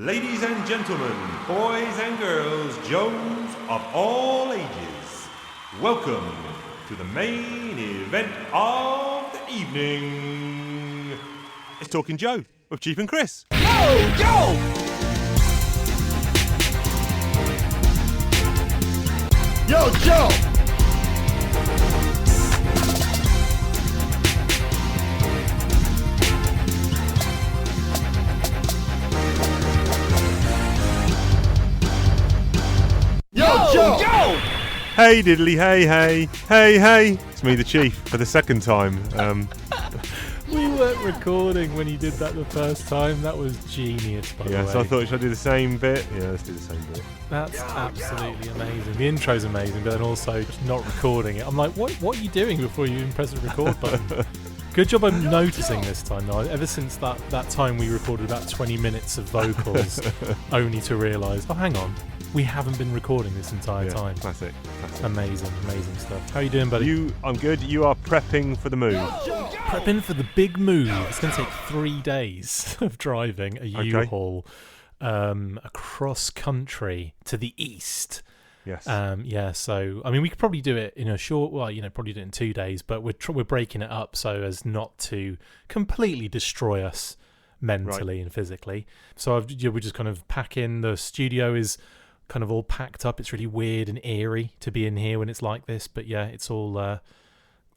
Ladies and gentlemen, boys and girls, Joes of all ages, welcome to the main event of the evening. It's Talking Joe with Chief and Chris. Yo, Joe! Yo, Joe! Yo, Joe! Hey diddly, hey. It's me, the Chief, for the second time. We weren't recording when you did that the first time. That was genius, by the way. So I thought, should I do the same bit? Yeah, let's do the same bit. That's absolutely amazing. The intro's amazing, but then also just not recording it. I'm like, what are you doing before you press the record button? Good job I'm noticing this time, though. Ever since that time we recorded about 20 minutes of vocals, only to realise, oh, hang on, we haven't been recording this entire time. Classic. Amazing stuff. How are you doing, buddy? I'm good. You are prepping for the move. Prepping for the big move. It's going to take 3 days of driving a U-Haul across country to the east. Yes. So I mean, we could probably do it in a short. Well, probably do it in 2 days, but we're breaking it up so as not to completely destroy us mentally and physically. So we're just kind of packing. The studio is kind of all packed up. It's really weird and eerie to be in here when it's like this, but yeah, it's all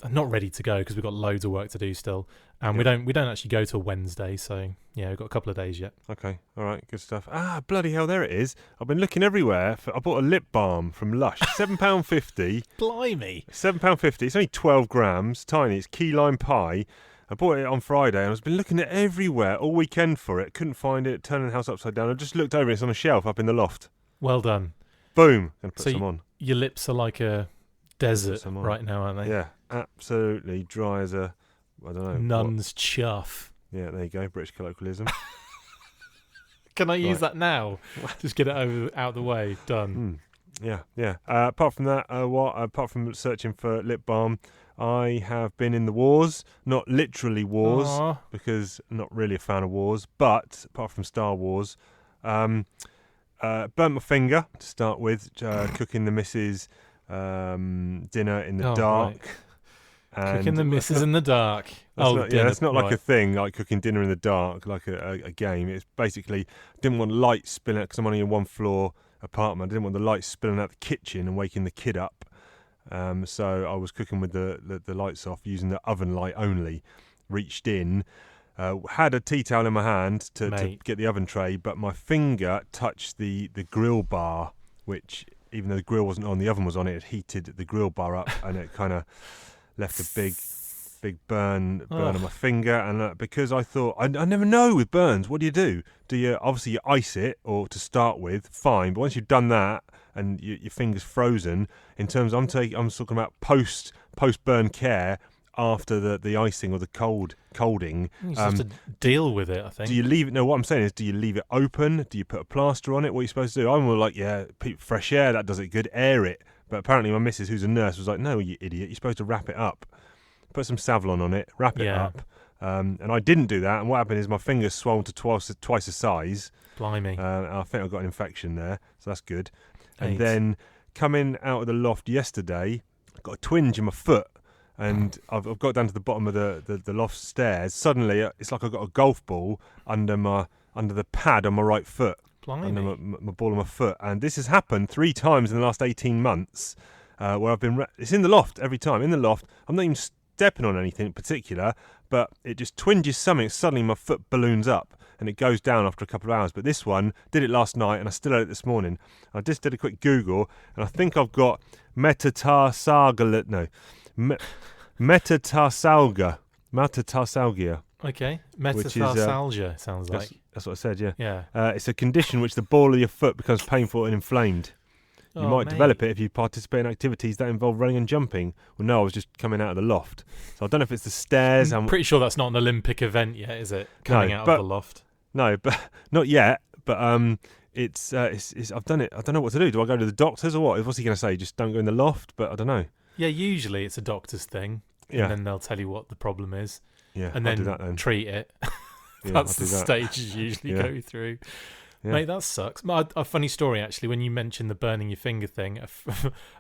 not ready to go because we've got loads of work to do still, and we don't actually go till Wednesday, so yeah, we've got a couple of days yet. Okay, all right, good stuff. Bloody hell, there it is. I've been looking everywhere. I bought a lip balm from Lush, £7.50. Blimey, £7.50. It's only 12 grams, tiny. It's key lime pie. I bought it on Friday, and I've been looking at everywhere all weekend for it. Couldn't find it. Turning the house upside down. I just looked over. It's on a shelf up in the loft. Well done. Boom. Gonna put some on. Your lips are like a desert right now, aren't they? Yeah, absolutely dry as a, I don't know. Nun's chuff. Yeah, there you go. British colloquialism. Can I use that now? Just get it out of the way. Done. Yeah. Apart from that, apart from searching for lip balm, I have been in the wars. Not literally wars, because I'm not really a fan of wars. But apart from Star Wars, burnt my finger to start with, cooking the missus dinner in the dark. Right. Cooking the missus in the dark. That's not like a thing, like cooking dinner in the dark, like a game. It's basically, didn't want lights spilling out because I'm only in one floor apartment. I didn't want the lights spilling out the kitchen and waking the kid up. So I was cooking with the lights off, using the oven light only. Reached in, had a tea towel in my hand to get the oven tray, but my finger touched the grill bar, which, even though the grill wasn't on, the oven was on, it heated the grill bar up, and it kind of left a big burn on my finger. And because I thought, I never know with burns, what do? Do you obviously you ice it, or to start with, fine, but once you've done that and your finger's frozen, in terms I'm talking about post burn care after the icing or the colding. You just have to deal with it, I think. Do you leave it? No, what I'm saying is, do you leave it open? Do you put a plaster on it? What are you supposed to do? I'm more like, fresh air, that does it good. Air it. But apparently my missus, who's a nurse, was like, no, you idiot, you're supposed to wrap it up. Put some Savlon on it, wrap it up. And I didn't do that, and what happened is my fingers swelled to twice the size. Blimey. I think I got an infection there, so that's good. And then coming out of the loft yesterday, I got a twinge in my foot. And I've got down to the bottom of the loft stairs. Suddenly, it's like I've got a golf ball under the pad on my right foot. Blimey. Under my ball on my foot. And this has happened 3 times in the last 18 months, where I've been... It's in the loft every time. In the loft. I'm not even stepping on anything in particular, but it just twinges something. Suddenly, my foot balloons up, and it goes down after a couple of hours. But this one, did it last night, and I still had it this morning. I just did a quick Google, and I think I've got metatarsalgia. Metatarsalgia. Okay. Metatarsalgia sounds like. That's what I said, yeah. Yeah. It's a condition which the ball of your foot becomes painful and inflamed. You might develop it if you participate in activities that involve running and jumping. Well, no, I was just coming out of the loft. So I don't know if it's the stairs. I'm pretty sure that's not an Olympic event yet, is it? Coming out of the loft. No, but not yet. But it's I've done it. I don't know what to do. Do I go to the doctors or what? What's he going to say? Just don't go in the loft? But I don't know. Yeah, usually it's a doctor's thing. Yeah. And then they'll tell you what the problem is. Yeah, and then treat it. That's the stages you usually go through. Yeah. Mate, that sucks. A funny story, actually, when you mentioned the burning your finger thing,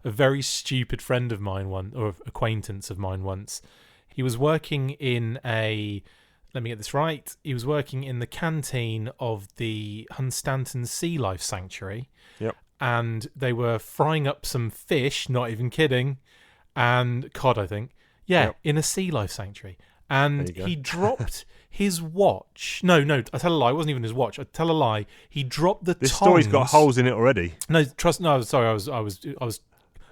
a very stupid friend of mine or acquaintance of mine once, he was working in let me get this right, he was working in the canteen of the Hunstanton Sea Life Sanctuary. Yep. And they were frying up some fish, not even kidding, and cod, I think. Yeah, Yep. in a sea life sanctuary. And There you go. he dropped his watch. No, I tell a lie. It wasn't even his watch. I tell a lie. He dropped the This tongs. story's got holes in it already. No, sorry. I was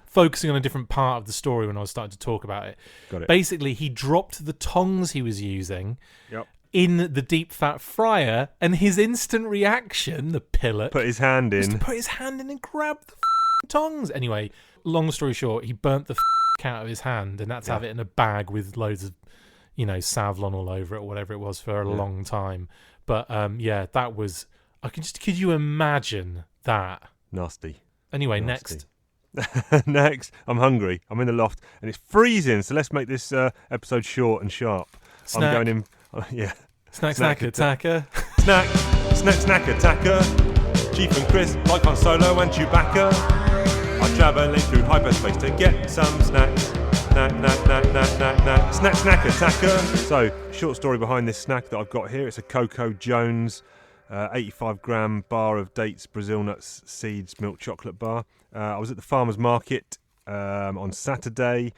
focusing on a different part of the story when I was starting to talk about it. Got it. Basically, he dropped the tongs he was using Yep. in the deep fat fryer, and his instant reaction, the pillock, Put his hand was to in. put his hand in and grab the tongs. Anyway, long story short, he burnt the out of his hand, and had to have it in a bag with loads of, Savlon all over it or whatever it was for a long time. But that was. Could you imagine that? Nasty. Anyway, Nasty. next. Next, I'm hungry. I'm in the loft and it's freezing. So let's make this episode short and sharp. Snack. I'm going in. Yeah. Snack attacker. Snack attacker. Chief and Chris, like Han Solo and Chewbacca, are travelling through hyperspace to get some snacks. Snack attacker. So, short story behind this snack that I've got here. It's a Coco Jones 85-gram bar of dates, Brazil nuts, seeds, milk chocolate bar. I was at the farmer's market on Saturday,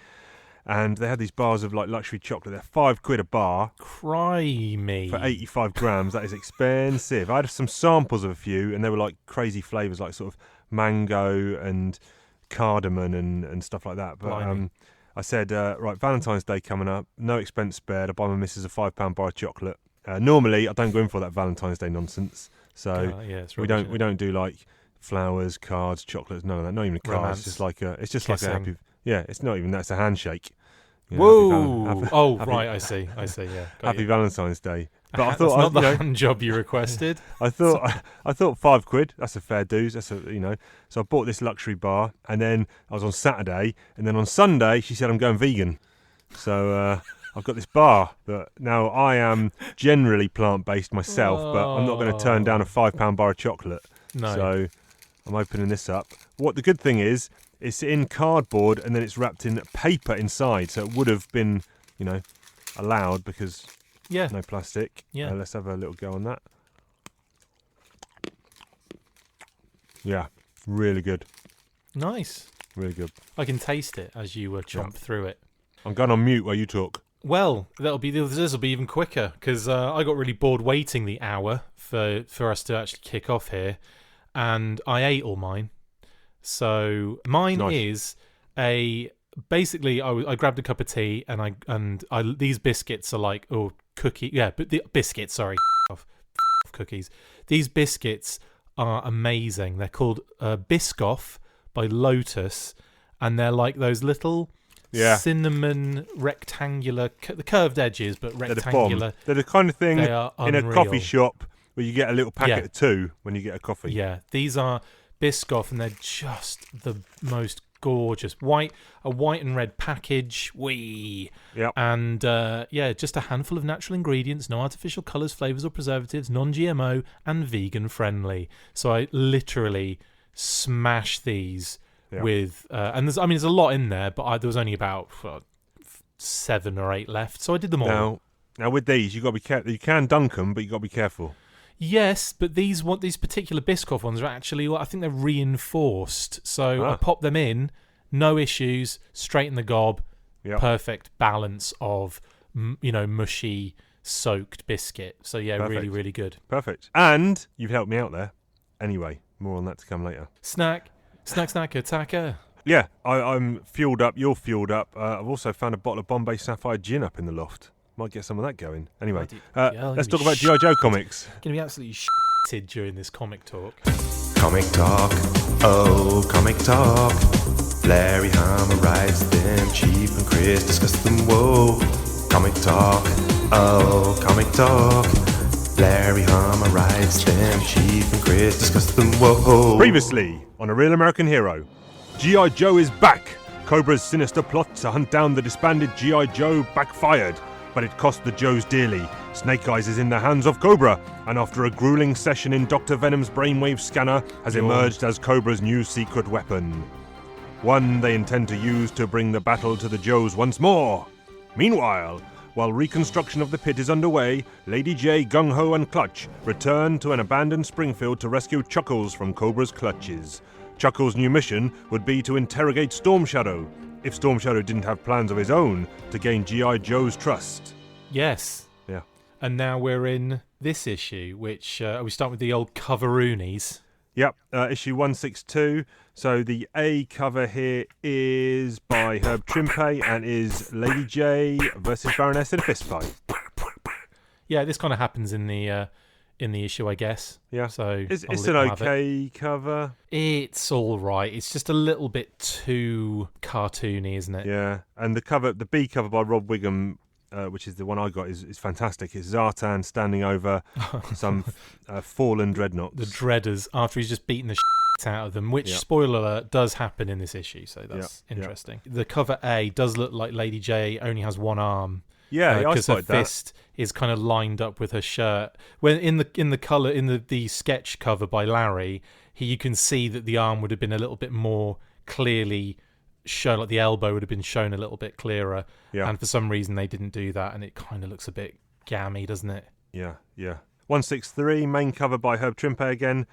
and they had these bars of like luxury chocolate. They're £5 a bar. Cry me. For 85 grams. That is expensive. I had some samples of a few, and they were like crazy flavours, like sort of mango and cardamom and stuff like that. But I said, right, Valentine's Day coming up, no expense spared. I buy my missus a £5 bar of chocolate. Normally, I don't go in for that Valentine's Day nonsense. So it's we don't do like flowers, cards, chocolates, none of that. Not even a card. Romance. It's just like a Kissing. happy. Yeah, it's not even that. It's a handshake. You Whoa! know, happy Right, I see. Yeah, got Happy you. Valentine's Day. But I That's thought not the hand job you requested. I thought £5. That's a fair dues. That's So I bought this luxury bar, and then I was on Saturday, and then on Sunday she said I'm going vegan. So I've got this bar that now I am generally plant-based myself, but I'm not going to turn down a £5 bar of chocolate. No. So I'm opening this up. What the good thing is, it's in cardboard and then it's wrapped in paper inside, so it would have been, allowed because no plastic. Yeah. Let's have a little go on that. Yeah, really good. Nice. Really good. I can taste it as you chomp through it. I'm going on mute while you talk. Well, this will be even quicker because I got really bored waiting the hour for us to actually kick off here, and I ate all mine. So mine is basically I grabbed a cup of tea and I these biscuits are like biscuits. Sorry, cookies. These biscuits are amazing. They're called Biscoff by Lotus, and they're like those little. Yeah. Cinnamon rectangular, the curved edges, but rectangular. They're the kind of thing They are in a unreal. coffee shop where you get a little packet of two when you get a coffee. Yeah, these are Biscoff, and they're just the most gorgeous a white and red package. Yep. And just a handful of natural ingredients, no artificial colours, flavours or preservatives, non-GMO and vegan friendly. So I literally smash these. With and there's a lot in there, but there was only about 7 or 8 left, so I did them all. Now with these, you got to be careful. You can dunk them, but you got to be careful. Yes, but these particular Biscoff ones are actually, I think they're reinforced. So I pop them in, no issues, straight in the gob, perfect balance of mushy soaked biscuit. So perfect. Really, really good. Perfect. And you've helped me out there. Anyway, more on that to come later. Snack attacker. Yeah, I'm fueled up. You're fueled up. I've also found a bottle of Bombay Sapphire gin up in the loft. Might get some of that going. Anyway, let's talk about G.I. Joe comics. Going to be absolutely shitted during this comic talk. Comic talk, oh, comic talk. Larry Hama writes them, Chief and Chris discuss them, whoa. Comic talk, oh, comic talk. Larry Hama writes them, Chief and Chris discuss them, whoa. Previously on A Real American Hero, G.I. Joe is back. Cobra's sinister plot to hunt down the disbanded G.I. Joe backfired. but it cost the Joes dearly. Snake Eyes is in the hands of Cobra, and after a grueling session in Dr. Venom's brainwave scanner, has emerged as Cobra's new secret weapon. One they intend to use to bring the battle to the Joes once more. Meanwhile, while reconstruction of the pit is underway, Lady J, Gung-Ho and Clutch return to an abandoned Springfield to rescue Chuckles from Cobra's clutches. Chuckles' new mission would be to interrogate Storm Shadow, if Storm Shadow didn't have plans of his own to gain G.I. Joe's trust. Yes. Yeah. And now we're in this issue, which we start with the old coveroonies. Yep, issue 162. So the A cover here is by Herb Trimpe and is Lady J versus Baroness in a fist fight. Yeah, this kind of happens in the issue, I guess. Yeah. So it's an okay cover. It's all right. It's just a little bit too cartoony, isn't it? Yeah, and the B cover by Rob Wiggum, which is the one I got, is fantastic. It's Zartan standing over some fallen dreadnoughts. The dreaders, after he's just beaten the shit out of them, which, spoiler alert, does happen in this issue, so that's interesting. The cover A does look like Lady J only has one arm. Yeah, I because her spotted that. fist is kind of lined up with her shirt. When in the color in the sketch cover by Larry, you can see that the arm would have been a little bit more clearly shown, like the elbow would have been shown a little bit clearer. Yeah. And for some reason they didn't do that, and it kind of looks a bit gammy, doesn't it? Yeah. 163, main cover by Herb Trimpe again,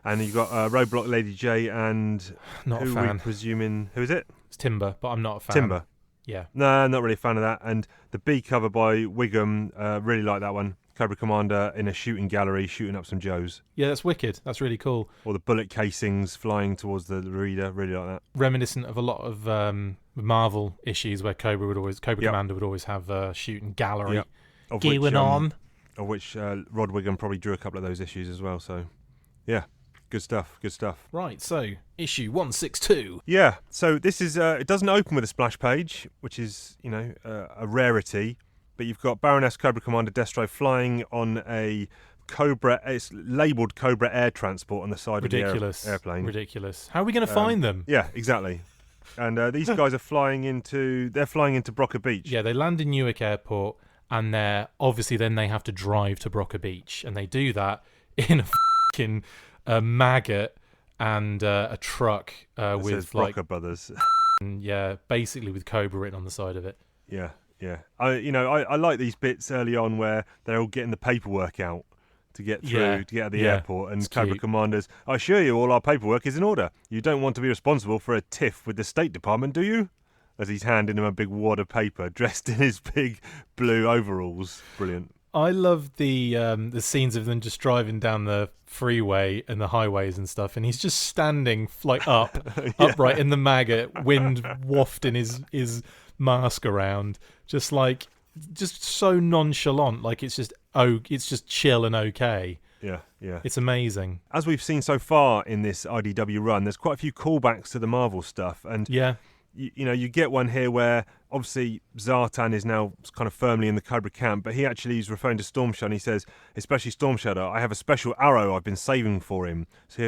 and you've got Roadblock Lady J and Not who a fan. we presuming who is it? It's Timber, but I'm not a fan. Timber. Yeah. No, not really a fan of that. And the B cover by Wiggum, really like that one. Cobra Commander in a shooting gallery shooting up some Joes. Yeah, that's wicked. That's really cool. Or the bullet casings flying towards the reader. Really like that. Reminiscent of a lot of Marvel issues where Cobra Commander would always have a shooting gallery. Yep. Of which Rod Wiggum probably drew a couple of those issues as well. So, yeah. Good stuff. Right, so issue 162. Yeah, so this is it doesn't open with a splash page, which is a rarity. But you've got Baroness Cobra Commander Destro flying on a Cobra. It's labelled Cobra Air Transport on the side of the airplane. Ridiculous. How are we going to find them? Yeah, exactly. And these guys are flying into Brocker Beach. Yeah, they land in Newark Airport, and then they have to drive to Brocker Beach, and they do that in a fucking maggot and a truck with like Brocker Brothers. basically with Cobra written on the side of it. Yeah. I like these bits early on where they're all getting the paperwork out to get through, to get out of the airport, and Cobra Commanders, I assure you all our paperwork is in order. You don't want to be responsible for a tiff with the State Department, do you? As he's handing him a big wad of paper, dressed in his big blue overalls. Brilliant. I love the scenes of them just driving down the freeway and the highways and stuff, and he's just standing like upright in the maggot, wind wafting his mask around, just so nonchalant, like it's just chill and okay. Yeah. It's amazing. As we've seen so far in this IDW run, there's quite a few callbacks to the Marvel stuff, and you get one here where obviously Zartan is now kind of firmly in the Cobra camp, but he actually is referring to Storm Shadow, and he says, especially Storm Shadow, I have a special arrow I've been saving for him. So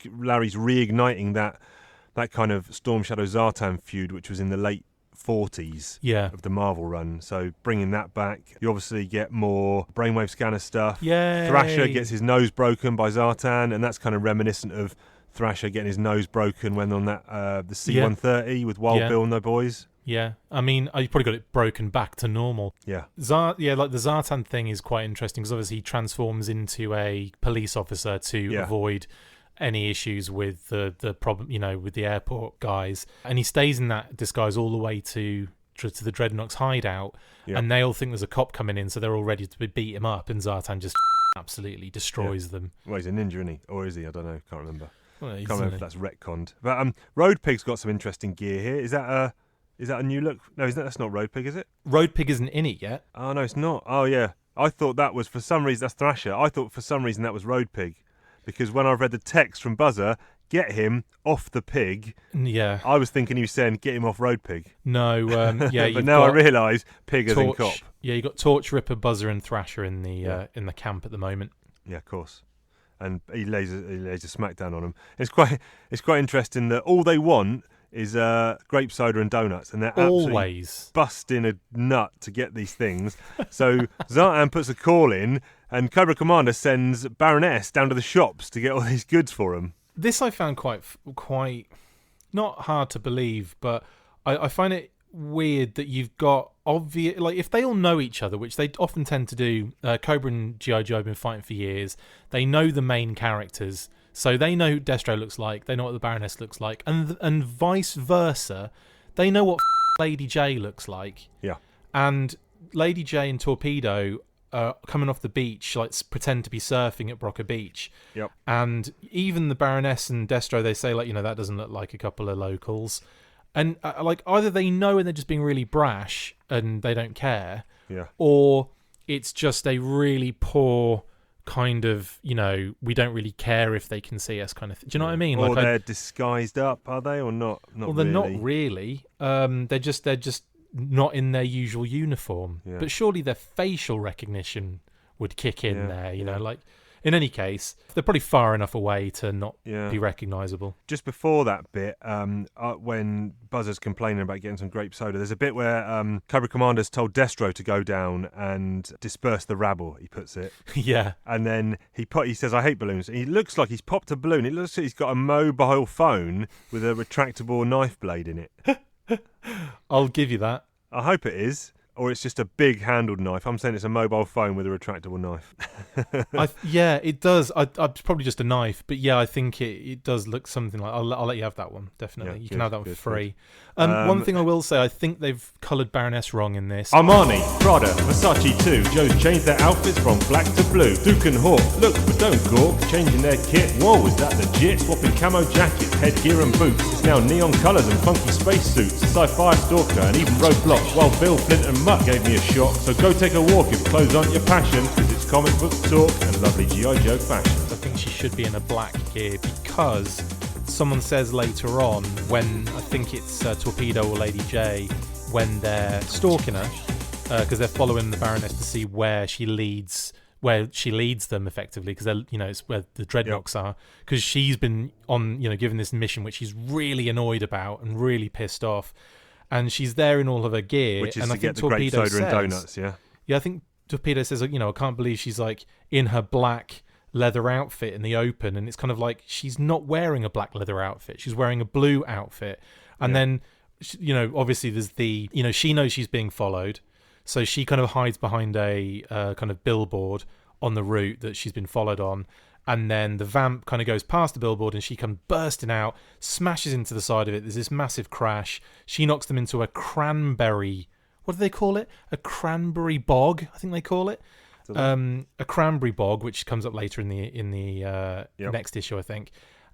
Larry's reigniting that kind of Storm Shadow Zartan feud, which was in the late 40s of the Marvel run. So bringing that back, you obviously get more brainwave scanner stuff. Yay. Thrasher gets his nose broken by Zartan, and that's kind of reminiscent of Thrasher getting his nose broken when on that the C-130 with Wild Bill and the boys. Yeah, I mean, you probably got it broken back to normal. Yeah. Like the Zartan thing is quite interesting because obviously he transforms into a police officer to avoid any issues with the problem, with the airport guys, and he stays in that disguise all the way to the Dreadnoks hideout, and they all think there's a cop coming in, so they're all ready to beat him up, and Zartan just absolutely destroys them. Well, he's a ninja, isn't he? Or is he? I don't know. Can't remember. Well, Can't remember if that's retconned. But Road Pig's got some interesting gear here. Is that a new look? No, that's not Road Pig, is it? Road Pig isn't in it yet. Oh no, it's not. Oh yeah, I thought that was for some reason. That's Thrasher. I thought for some reason that was Road Pig, because when I read the text from Buzzer, get him off the pig. Yeah. I was thinking he was saying get him off Road Pig. No, but now I realise Pig as in cop. Yeah, you got Torch, Ripper, Buzzer, and Thrasher in the camp at the moment. Yeah, of course. And he lays a smackdown on him. It's quite interesting that all they want is grape soda and donuts, and they're absolutely Always. busting a nut to get these things. So Zartan puts a call in, and Cobra Commander sends Baroness down to the shops to get all these goods for him. This I found quite not hard to believe, but I find it weird that you've got obvious, like, if they all know each other, which they often tend to do. Cobra and G.I. Joe have been fighting for years. They know the main characters, so they know who Destro looks like. They know what the Baroness looks like, and vice versa. They know what Lady J looks like. Yeah. And Lady J and Torpedo coming off the beach, like, pretend to be surfing at Broca Beach. Yep. And even the Baroness and Destro, they say, like, that doesn't look like a couple of locals. And like, either they know and they're just being really brash and they don't care, or it's just a really poor kind of, we don't really care if they can see us kind of thing. Do you know what I mean? Or like, they're disguised up, are they, or not? Well, they're not really. They're just not in their usual uniform. Yeah. But surely their facial recognition would kick in there. Like. In any case, they're probably far enough away to not be recognisable. Just before that bit, when Buzzard's complaining about getting some grape soda, there's a bit where Cobra Commander's told Destro to go down and disperse the rabble, he puts it. Yeah. And then he says, I hate balloons. And he looks like he's popped a balloon. It looks like he's got a mobile phone with a retractable knife blade in it. I'll give you that. I hope it is. Or it's just a big handled knife. I'm saying it's a mobile phone with a retractable knife. Yeah, it does. It's probably just a knife, but yeah, I think it does look something like. I'll let you have that one, definitely. Yeah, you can have that one for free. One thing I will say, I think they've coloured Baroness wrong in this. Armani, Prada, Versace too. Joe's changed their outfits from black to blue. Duke and Hawk, look but don't gawk. Changing their kit, whoa, is that legit? Swapping camo jackets, headgear and boots. It's now neon colours and funky spacesuits. Sci-fi stalker and even roadblocks. While Bill, Flint and Mutt gave me a shock. So go take a walk if clothes aren't your passion, because it's comic book talk and lovely G.I. Joe fashion. I think she should be in a black gear because someone says later on, when I think it's Torpedo or Lady J, when they're stalking her, because they're following the Baroness to see where she leads them effectively, because they're, it's where the dreadnoughts are, because she's been on, given this mission which she's really annoyed about and really pissed off, and she's there in all of her gear, which is and to I think get the grape Torpedo soda and donuts. Yeah, I think Torpedo says, I can't believe she's like in her black leather outfit in the open, and it's kind of like she's not wearing a black leather outfit, she's wearing a blue outfit, and then obviously there's the she knows she's being followed, so she kind of hides behind a kind of billboard on the route that she's been followed on, and then the vamp kind of goes past the billboard and she comes bursting out, smashes into the side of it. There's this massive crash. She knocks them into a cranberry, what do they call it, a cranberry bog, I think they call it. A cranberry bog, which comes up later in the next issue, I think,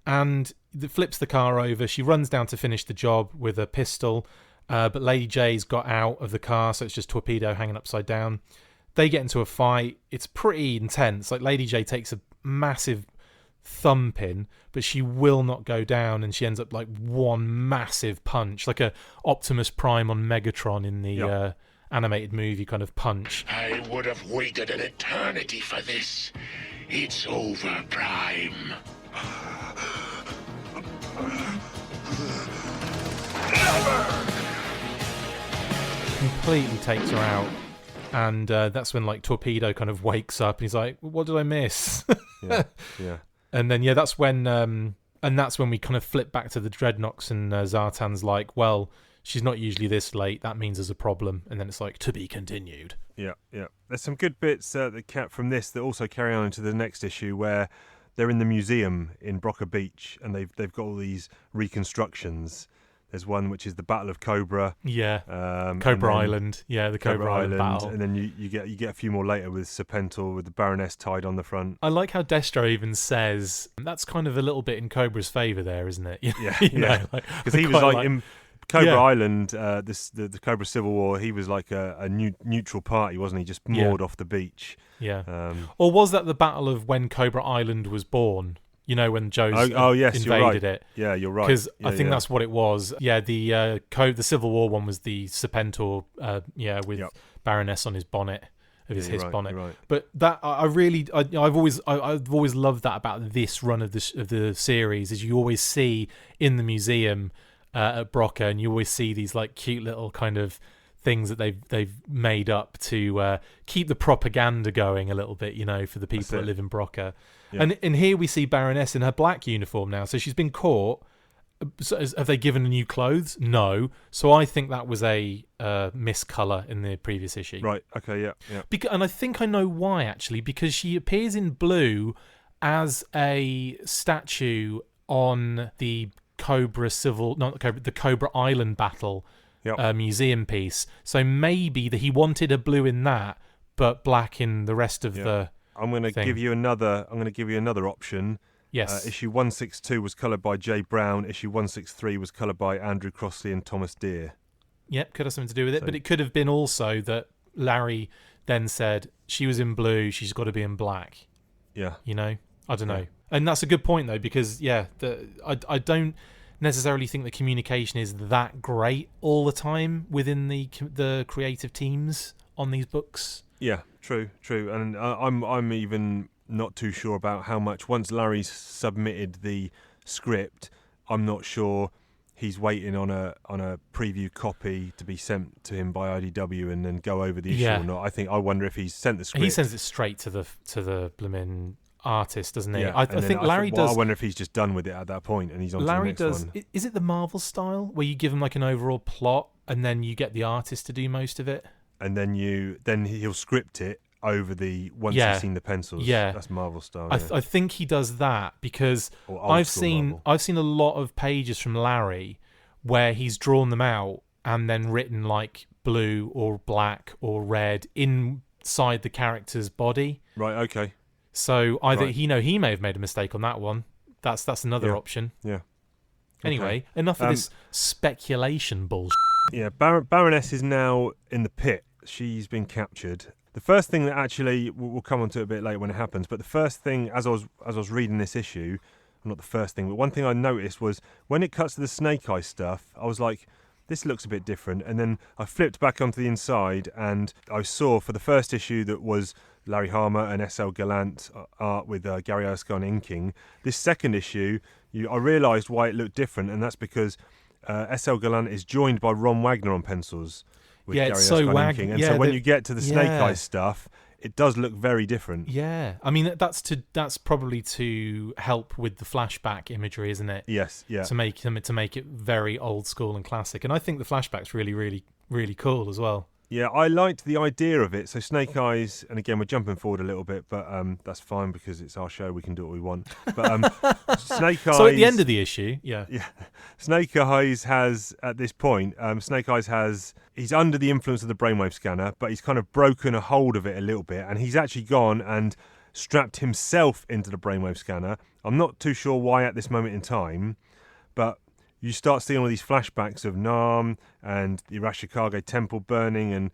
and flips the car over. She runs down to finish the job with a pistol, but Lady J's got out of the car, so it's just Torpedo hanging upside down. They get into a fight. It's pretty intense. Like, Lady J takes a massive thumping, but she will not go down, and she ends up like one massive punch, like a Optimus Prime on Megatron in the animated movie kind of punch. I would have waited an eternity for this. It's over, Prime. Completely takes her out, and that's when like Torpedo kind of wakes up and he's like, what did I miss? yeah. And then that's when we kind of flip back to the Dreadnoks, and Zartan's like, well, she's not usually this late, that means there's a problem. And then it's like, to be continued. Yeah. There's some good bits from this that also carry on into the next issue, where they're in the museum in Broca Beach, and they've got all these reconstructions. There's one which is the Battle of Cobra. Yeah. Cobra Island. Yeah, the Cobra Island battle. And then you get a few more later with Serpentor with the Baroness tied on the front. I like how Destro even says that's kind of a little bit in Cobra's favour there, isn't it? Yeah. Because he was like in Cobra Island, the Cobra Civil War, he was like a neutral party, wasn't he? Just moored off the beach. Yeah. Or was that the battle of when Cobra Island was born? When Joe's invaded it. Yeah, you're right. Because I think that's what it was. Yeah, the Civil War one was the Serpentor, with Baroness on his bonnet, his bonnet. Right. But that I've always loved that about this run of the series, is you always see in the museum at Broca, and you always see these like cute little kind of things that they've made up to keep the propaganda going a little bit, for the people that live in Broca. Yeah. And here we see Baroness in her black uniform now, so she's been caught. So have they given her new clothes? No. So I think that was a miscolour in the previous issue. Right. Okay. Yeah. And I think I know why, actually, because she appears in blue as a statue on the the Cobra Island battle museum piece. So maybe he wanted a blue in that, but black in the rest of the. I'm going to give you another option. Yes. Issue 162 was coloured by Jay Brown. Issue 163 was coloured by Andrew Crossley and Thomas Deere. Yep, could have something to do with it, but it could have been also that Larry then said she was in blue, she's got to be in black. Yeah. I don't know. And that's a good point though, because I don't necessarily think the communication is that great all the time within the creative teams on these books. Yeah, true, and I'm even not too sure about how much. Once Larry's submitted the script, I'm not sure he's waiting on a preview copy to be sent to him by IDW and then go over the issue or not. I wonder if he's sent the script. He sends it straight to the blooming artist, doesn't he? Yeah, I think Larry does. I wonder if he's just done with it at that point and he's on to the next one. Is it the Marvel style where you give him like an overall plot and then you get the artist to do most of it? And then he'll script it over once he's seen the pencils. Yeah, that's Marvel style. I think he does that because I've seen a lot of pages from Larry where he's drawn them out and then written like blue or black or red inside the character's body. Right. Okay. So either he may have made a mistake on that one. That's another option. Yeah. Anyway, enough of this speculation bullshit. Yeah, Baroness is now in the pit. She's been captured. The first thing that actually we'll come on to a bit later when it happens, but the first thing as I was reading this issue, not the first thing, but one thing I noticed was when it cuts to the Snake Eye stuff, I was like, this looks a bit different. And then I flipped back onto the inside and I saw for the first issue that was Larry Hama and S.L. Gallant art with Gary Erskine inking. This second issue, I realised why it looked different, and that's because S.L. Gallant is joined by Ron Wagner on pencils with Gary Erskine inking. And so when you get to the Snake Eyes stuff, it does look very different. Yeah, I mean that's probably to help with the flashback imagery, isn't it? Yes, yeah. To make it very old school and classic, and I think the flashback's really, really, really cool as well. Yeah, I liked the idea of it. So Snake Eyes, and again, we're jumping forward a little bit, but that's fine because it's our show. We can do what we want. But Snake Eyes... So at the end of the issue, yeah. Snake Eyes has, at this point, he's under the influence of the brainwave scanner, but he's kind of broken a hold of it a little bit, and he's actually gone and strapped himself into the brainwave scanner. I'm not too sure why at this moment in time, but... you start seeing all these flashbacks of Nam and the Arashikage temple burning and,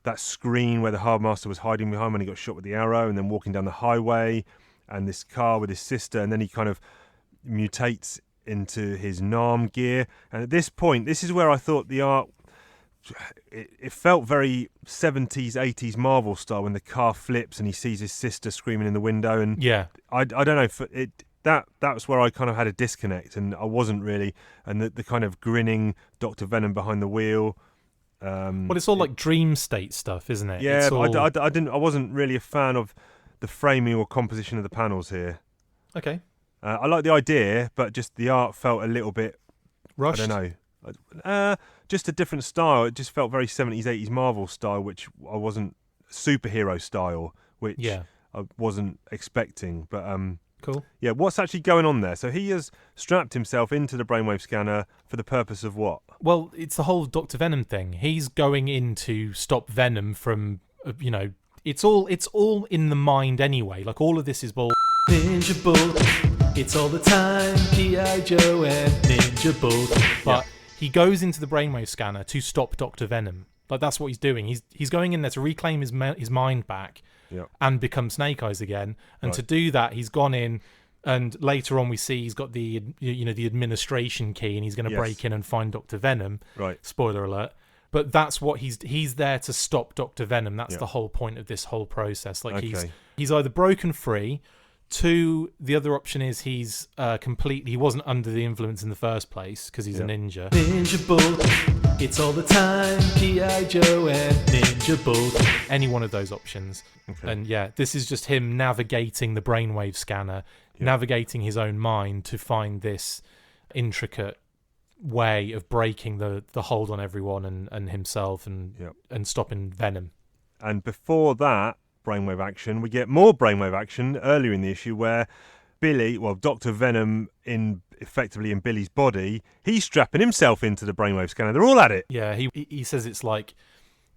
that screen where the Hardmaster was hiding behind when he got shot with the arrow and then walking down the highway and this car with his sister. And then he kind of mutates into his Nam gear. And at this point, this is where I thought the art, it felt very 70s, 80s Marvel style when the car flips and he sees his sister screaming in the window. And I don't know, That was where I kind of had a disconnect, and I wasn't really, and the kind of grinning Dr. Venom behind the wheel. Well, it's all like dream state stuff, isn't it? Yeah, but I wasn't really a fan of the framing or composition of the panels here. Okay. I like the idea, but just the art felt a little bit rushed. I don't know. Just a different style. It just felt very 70s, 80s Marvel style, which I wasn't superhero style, which I wasn't expecting. But cool. Yeah, what's actually going on there? So he has strapped himself into the brainwave scanner for the purpose of what? Well, it's the whole Dr. Venom thing. He's going in to stop Venom from, it's all in the mind anyway. Like all of this is bull. Ninja Bull, it's all the time. G.I. Joe and Ninja Bull. But he goes into the brainwave scanner to stop Dr. Venom. Like that's what he's doing. He's going in there to reclaim his mind back. And become Snake Eyes again. And to do that, he's gone in, and later on we see he's got the the administration key, and he's going to break in and find Dr. Venom. Right. Spoiler alert. But that's what he's there to stop Dr. Venom. That's the whole point of this whole process. Like he's either broken free 2, the other option is he's he wasn't under the influence in the first place because he's a ninja. Ninja bolt, it's all the time, G.I. Joe and ninja bolt. Any one of those options. Okay. And yeah, this is just him navigating the brainwave scanner, navigating his own mind to find this intricate way of breaking the hold on everyone and himself and stopping Venom. And before that brainwave action, we get more brainwave action earlier in the issue where Dr. Venom effectively in Billy's body, he's strapping himself into the brainwave scanner. They're all at it. Yeah, he says it's like,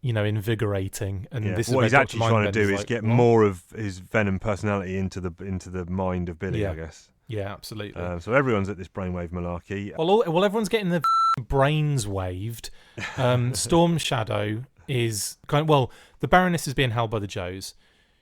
invigorating. And this is what he's actually trying to do is like, get more of his Venom personality into the mind of Billy, I guess. Yeah, absolutely. So everyone's at this brainwave malarkey. Well, everyone's getting their brains waved. Storm Shadow is the Baroness is being held by the Joes.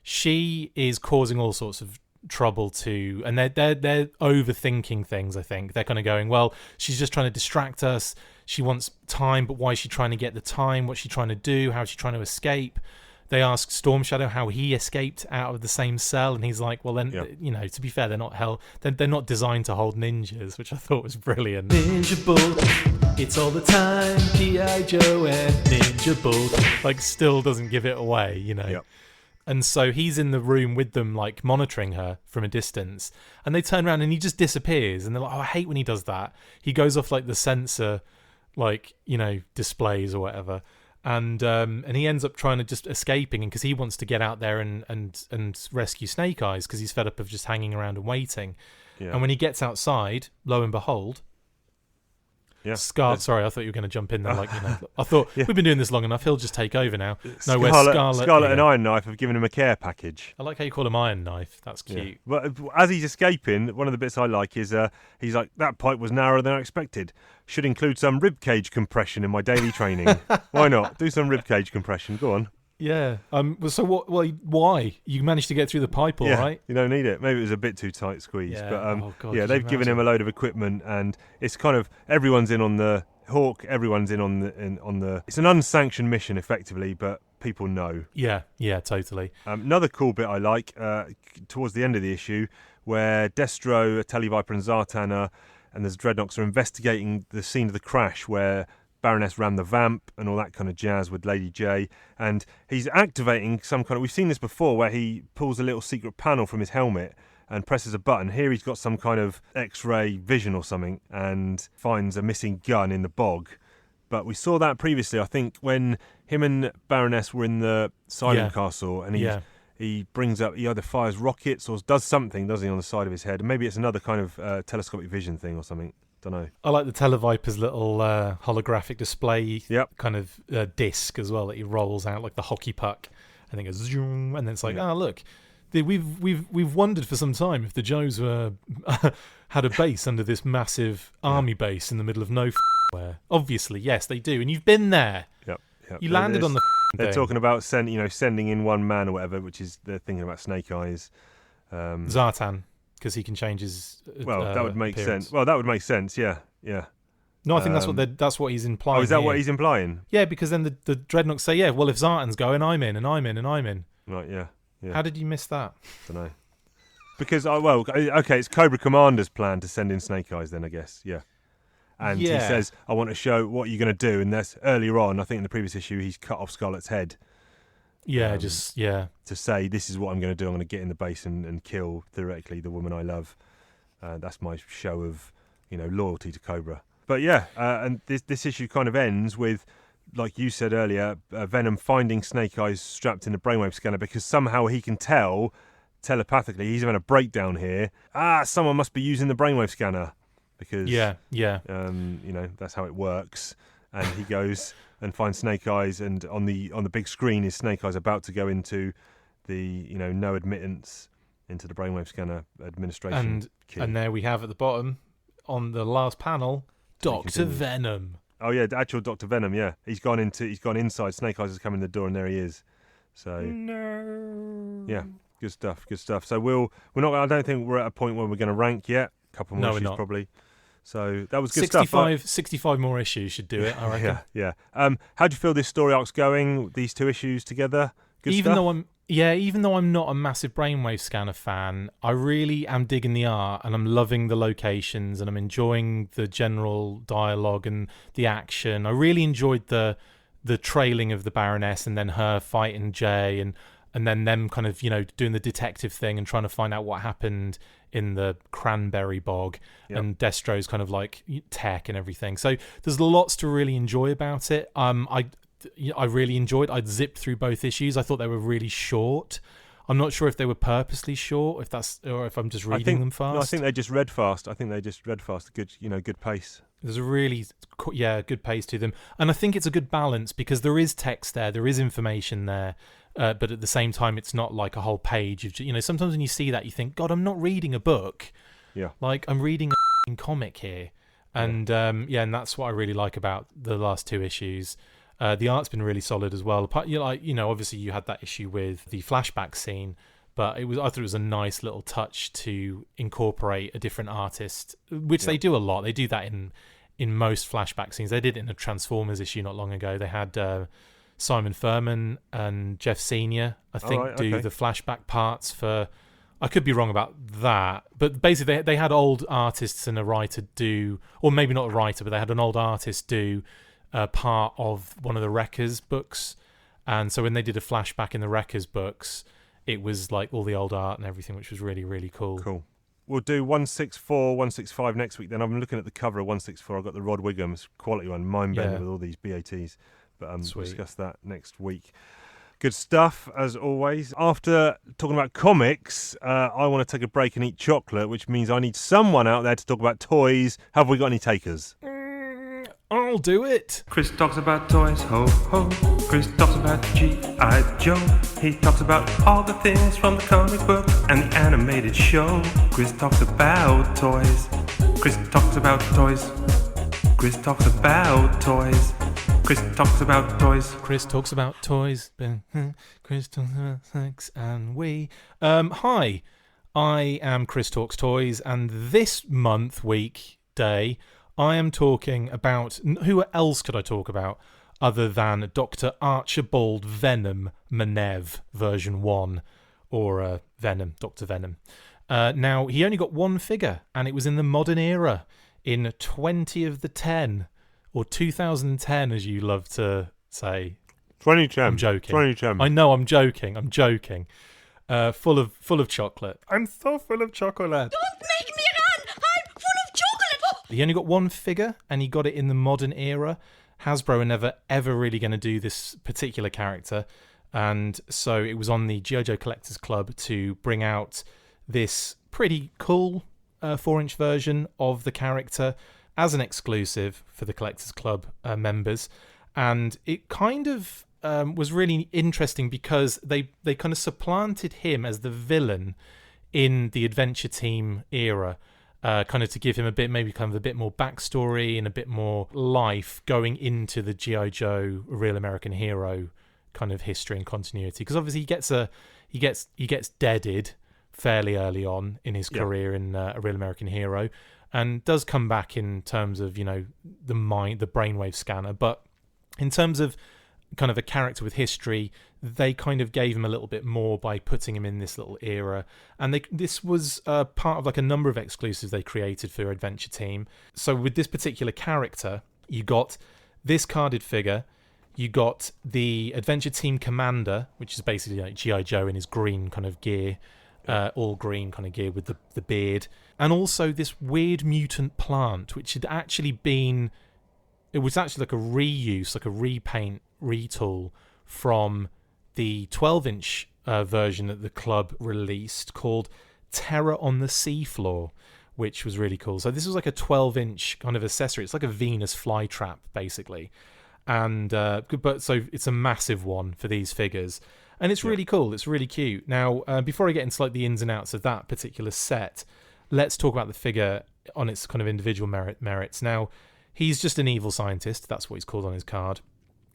She is causing all sorts of trouble too, and they're overthinking things. I think they're kind of going, well, she's just trying to distract us. She wants time, but why is she trying to get the time? What's she trying to do? How is she trying to escape? They ask Storm Shadow how he escaped out of the same cell, and he's like, well, then, to be fair, they're not designed to hold ninjas, which I thought was brilliant. Ninja bolt, it's all the time, G.I. Joe and ninja bolt. Like, still doesn't give it away, Yep. And so he's in the room with them, like, monitoring her from a distance, and they turn around and he just disappears, and they're like, oh, I hate when he does that. He goes off, like, the sensor, like, displays or whatever. And he ends up trying to just escaping, and because he wants to get out there and rescue Snake Eyes because he's fed up of just hanging around and waiting. Yeah. And when he gets outside, lo and behold, Sorry, I thought you were going to jump in there. I thought we've been doing this long enough. He'll just take over now. No, where Scarlet and Iron Knife have given him a care package. I like how you call him Iron Knife. That's cute. Yeah. But as he's escaping, one of the bits I like is he's like, that pipe was narrower than I expected. Should include some ribcage compression in my daily training. Why not? Do some ribcage compression. Go on. Yeah. So what? Well, why? You managed to get through the pipe, all right? You don't need it. Maybe it was a bit too tight squeezed. Yeah. But they've given him a load of equipment, and it's kind of everyone's in on the Hawk. Everyone's in on the. It's an unsanctioned mission, effectively, but people know. Yeah. Totally. Another cool bit I like towards the end of the issue, where Destro, Televiper, and Zartan and there's Dreadnoks are investigating the scene of the crash where Baroness ran the vamp and all that kind of jazz with Lady J, and he's activating some kind of... We've seen this before where he pulls a little secret panel from his helmet and presses a button. Here he's got some kind of X-ray vision or something and finds a missing gun in the bog. But we saw that previously, I think, when him and Baroness were in the Silent Castle, and he brings up, he either fires rockets or does something, doesn't he, on the side of his head. And maybe it's another kind of telescopic vision thing or something. Don't know. I like the Televiper's little holographic display kind of disc as well that he rolls out like the hockey puck. I think it's zoom, and then it's like, look, we've wondered for some time if the Joes were had a base under this massive army base in the middle of nowhere. Obviously, yes, they do, and you've been there. Yep. You landed on the. They're talking about sending in one man or whatever, which is they're thinking about Snake Eyes. Zartan. Because he can change his that would make appearance. sense. Well, that would make sense, yeah. No, I think that's what he's implying. Oh, is that what he's implying? Yeah, because then the Dreadnoks say, well, if Zartan's going, I'm in, and I'm in, and I'm in. Right, yeah. How did you miss that? I don't know. Because, it's Cobra Commander's plan to send in Snake Eyes then, I guess, yeah. And he says, I want to show what you're going to do, and that's earlier on, I think in the previous issue, he's cut off Scarlet's head. To say, this is what I'm going to do. I'm going to get in the base and kill, theoretically, the woman I love. That's my show of, loyalty to Cobra. But and this issue kind of ends with, like you said earlier, Venom finding Snake Eyes strapped in the brainwave scanner because somehow he can tell, telepathically, he's having a breakdown here. Someone must be using the brainwave scanner. Because, that's how it works. And he goes... and find Snake Eyes, and on the big screen is Snake Eyes about to go into the no admittance into the brainwave scanner administration key. And there we have at the bottom on the last panel, Dr. Venom. Oh yeah, the actual Dr. Venom. Yeah, he's gone inside. Snake Eyes has come in the door, and there he is. So yeah, good stuff. So we're not. I don't think we're at a point where we're going to rank yet. A couple more issues probably. So that was good 65 more issues should do it, I reckon. Yeah. How do you feel this story arc's going? These two issues together? Good even stuff? Yeah, even though I'm not a massive Brainwave Scanner fan, I really am digging the art and I'm loving the locations and I'm enjoying the general dialogue and the action. I really enjoyed the trailing of the Baroness and then her fighting Jay and then them kind of, doing the detective thing and trying to find out what happened in the cranberry bog, and Destro's kind of like tech and everything. So there's lots to really enjoy about it. I really enjoyed. I zipped through both issues. I thought they were really short. I'm not sure if they were purposely short, or if I'm just reading them fast. No, I think they just read fast. Good pace. There's a really, good pace to them. And I think it's a good balance because there is text there is information there, but at the same time, it's not like a whole page. Sometimes when you see that, you think, God, I'm not reading a book. Yeah. Like, I'm reading a comic here. And, and that's what I really like about the last two issues. The art's been really solid as well. Obviously you had that issue with the flashback scene, but I thought it was a nice little touch to incorporate a different artist, which they do a lot. They do that in most flashback scenes. They did it in a Transformers issue not long ago. They had Simon Furman and Jeff Senior, I think, do the flashback parts for. I could be wrong about that, but basically they had old artists and a writer do, or maybe not a writer, but they had an old artist do part of one of the Wreckers books, and so when they did a flashback in the Wreckers books, it was like all the old art and everything, which was really, really cool. We'll do 164, 165 next week. Then I'm looking at the cover of 164. I've got the Rod Wiggum's quality one, mind-bending with all these BATs, but we'll discuss that next week. Good stuff, as always. After talking about comics, I want to take a break and eat chocolate, which means I need someone out there to talk about toys. Have we got any takers? I'll do it. Chris talks about toys, ho ho. Chris talks about G.I. Joe. He talks about all the things from the comic book and the animated show. Chris talks about toys. Chris talks about toys. Chris talks about toys. Chris talks about toys. Chris talks about toys. Chris talks about sex and we. Hi, I am Chris Talks Toys, and this weekday, I am talking about, who else could I talk about other than Dr. Archibald Venom Manev version 1, or Venom, Dr. Venom. Now, he only got one figure, and it was in the modern era, in 20 of the 10, or 2010, as you love to say. 2010. I'm joking. 2010. I know, I'm joking. Full of chocolate. I'm so full of chocolate. Don't make me run! I'm full of chocolate! He only got one figure, and he got it in the modern era. Hasbro are never, ever really going to do this particular character. And so it was on the G.I. Joe Collectors Club to bring out this pretty cool 4-inch version of the character as an exclusive for the Collectors Club members. And it kind of was really interesting because they kind of supplanted him as the villain in the Adventure Team era. Kind of to give him a bit more backstory and a bit more life going into the G.I. Joe Real American Hero kind of history and continuity. Because obviously he gets deaded fairly early on in his career in A Real American Hero, and does come back in terms of the brainwave scanner. But in terms of kind of a character with history, they kind of gave him a little bit more by putting him in this little era. And this was part of like a number of exclusives they created for Adventure Team. So with this particular character, you got this carded figure, you got the Adventure Team Commander, which is basically like G.I. Joe in his green kind of gear, all green kind of gear with the beard, and also this weird mutant plant, which had actually been, it was actually like a reuse, like a repaint, retool from the 12-inch version that the club released called Terror on the Seafloor, which was really cool. So this was like a 12-inch kind of accessory. It's like a Venus flytrap, basically. And but so it's a massive one for these figures. And it's really cool. It's really cute. Now, before I get into like the ins and outs of that particular set, let's talk about the figure on its kind of individual merits. Now, he's just an evil scientist. That's what he's called on his card.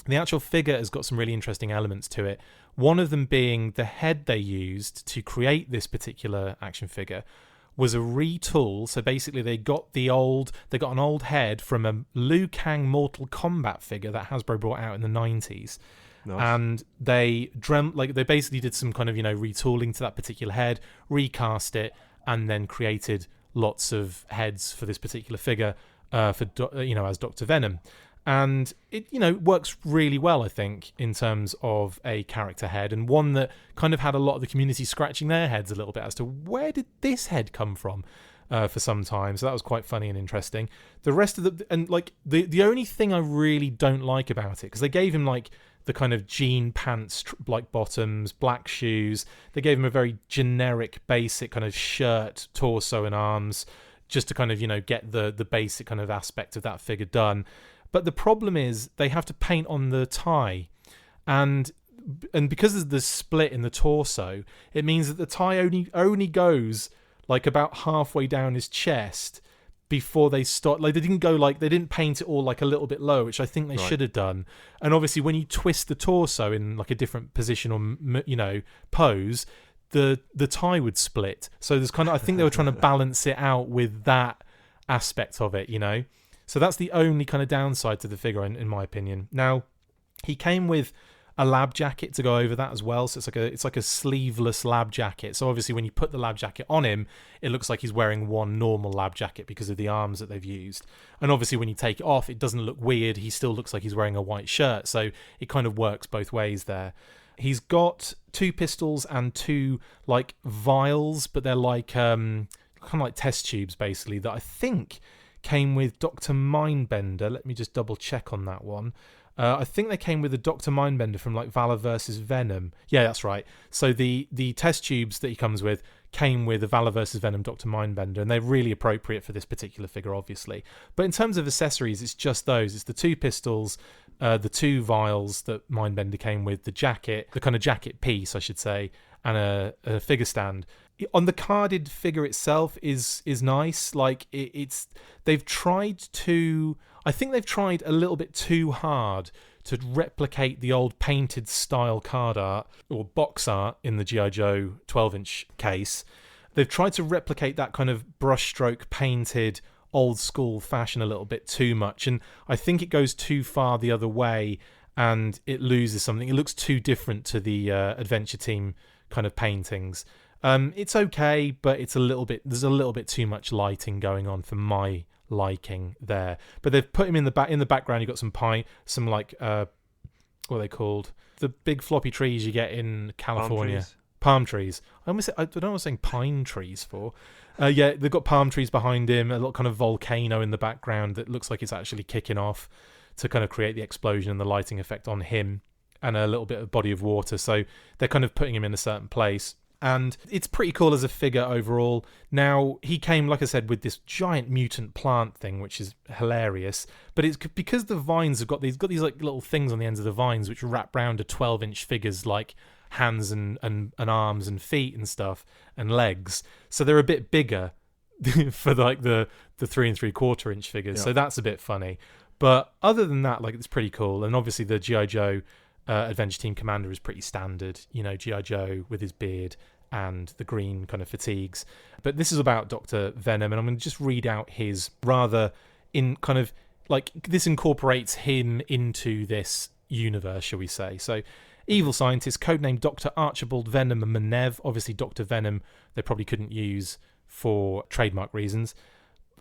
The actual figure has got some really interesting elements to it. One of them being the head they used to create this particular action figure was a retool. So basically they got an old head from a Liu Kang Mortal Kombat figure that Hasbro brought out in the 90s. Nice. And they they basically did some kind of, retooling to that particular head, recast it, and then created lots of heads for this particular figure as Dr. Venom. And it, works really well, I think, in terms of a character head, and one that kind of had a lot of the community scratching their heads a little bit as to where did this head come from for some time. So that was quite funny and interesting. The rest of the only thing I really don't like about it, because they gave him like the kind of jean pants, like bottoms, black shoes. They gave him a very generic, basic kind of shirt, torso and arms, just to kind of, get the basic kind of aspect of that figure done. But the problem is they have to paint on the tie, and because of the split in the torso, it means that the tie only goes like about halfway down his chest before they start. Like they didn't paint it all like a little bit low, which I think they should have done. And obviously, when you twist the torso in like a different position or pose, the tie would split. So there's I think they were trying to balance it out with that aspect of it, So that's the only kind of downside to the figure, in my opinion. Now, he came with a lab jacket to go over that as well. So it's like a sleeveless lab jacket. So obviously, when you put the lab jacket on him, it looks like he's wearing one normal lab jacket because of the arms that they've used. And obviously, when you take it off, it doesn't look weird. He still looks like he's wearing a white shirt. So it kind of works both ways there. He's got 2 pistols and 2 like vials, but they're like kind of like test tubes basically, that I think came with Dr. Mindbender. Let me just double check on that one. I think they came with a Dr. Mindbender from like Valor versus Venom. Yeah, that's right. So the test tubes that he comes with came with a Valor versus Venom Dr. Mindbender, and they're really appropriate for this particular figure, obviously. But in terms of accessories, it's just those. It's the 2 pistols, the 2 vials that Mindbender came with, the jacket, the kind of jacket piece, I should say, and a figure stand. On the carded figure itself is nice. Like they've tried a little bit too hard to replicate the old painted style card art or box art in the G.I. Joe 12-inch case. They've tried to replicate that kind of brushstroke painted old school fashion a little bit too much, and I think it goes too far the other way and it loses something. It looks too different to the Adventure Team kind of paintings. It's okay, but there's a little bit too much lighting going on for my liking there. But they've put him in the background. You've got some like what are they called? The big floppy trees you get in California. Palm trees. I don't know what I was saying pine trees for. Yeah, they've got palm trees behind him, a little kind of volcano in the background that looks like it's actually kicking off to kind of create the explosion and the lighting effect on him, and a little bit of body of water. So they're kind of putting him in a certain place. And it's pretty cool as a figure overall. Now, he came, like I said, with this giant mutant plant thing, which is hilarious. But it's because the vines have got these like little things on the ends of the vines which wrap round to 12-inch figures like hands and arms and feet and stuff and legs. So they're a bit bigger for like the 3 3/4-inch figures. Yeah. So that's a bit funny. But other than that, like, it's pretty cool. And obviously the G.I. Joe Adventure Team Commander is pretty standard, G.I. Joe with his beard and the green kind of fatigues. But this is about Dr. Venom, and I'm going to just read out his rather in kind of like this incorporates him into this universe, shall we say. So, evil scientist, codenamed Dr. Archibald Venom Manev. Obviously, Dr. Venom they probably couldn't use for trademark reasons.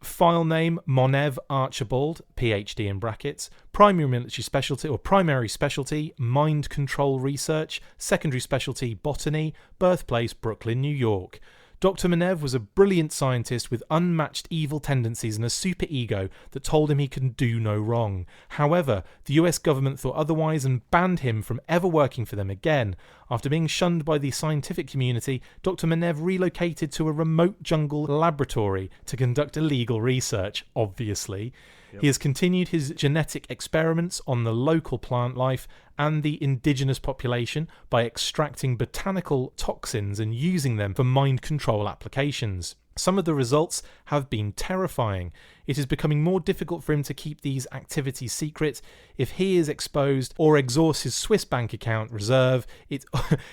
File name Monev Archibald, PhD in brackets. Primary specialty mind control research. Secondary specialty botany. Birthplace Brooklyn, New York. Dr. Monev was a brilliant scientist with unmatched evil tendencies and a super ego that told him he can do no wrong. However, the US government thought otherwise and banned him from ever working for them again. After being shunned by the scientific community, Dr. Monev relocated to a remote jungle laboratory to conduct illegal research, obviously. Yep. He has continued his genetic experiments on the local plant life and the indigenous population by extracting botanical toxins and using them for mind control applications. Some of the results have been terrifying. It is becoming more difficult for him to keep these activities secret. If he is exposed or exhausts his Swiss bank account reserve, it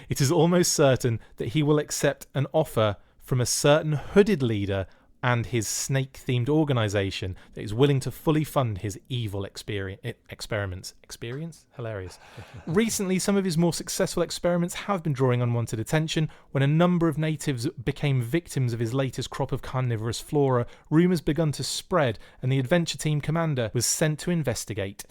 is almost certain that he will accept an offer from a certain hooded leader and his snake-themed organisation that is willing to fully fund his evil experiments. Experience? Hilarious. Recently, some of his more successful experiments have been drawing unwanted attention. When a number of natives became victims of his latest crop of carnivorous flora, rumours begun to spread, and the adventure team commander was sent to investigate.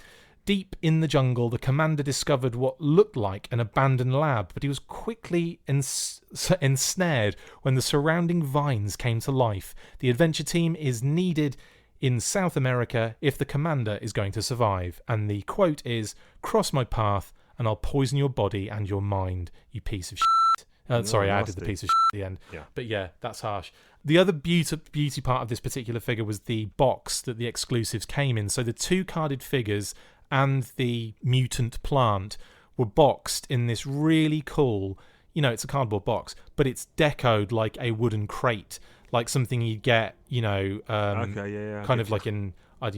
Deep in the jungle, the commander discovered what looked like an abandoned lab, but he was quickly ensnared when the surrounding vines came to life. The adventure team is needed in South America if the commander is going to survive. And the quote is, "Cross my path and I'll poison your body and your mind, you piece of shit." Sorry, I added the piece of shit at the end. Yeah. But yeah, that's harsh. The other beauty part of this particular figure was the box that the exclusives came in. So the 2 carded figures and the mutant plant were boxed in this really cool, it's a cardboard box, but it's decoed like a wooden crate, like something you get, kind of like in, like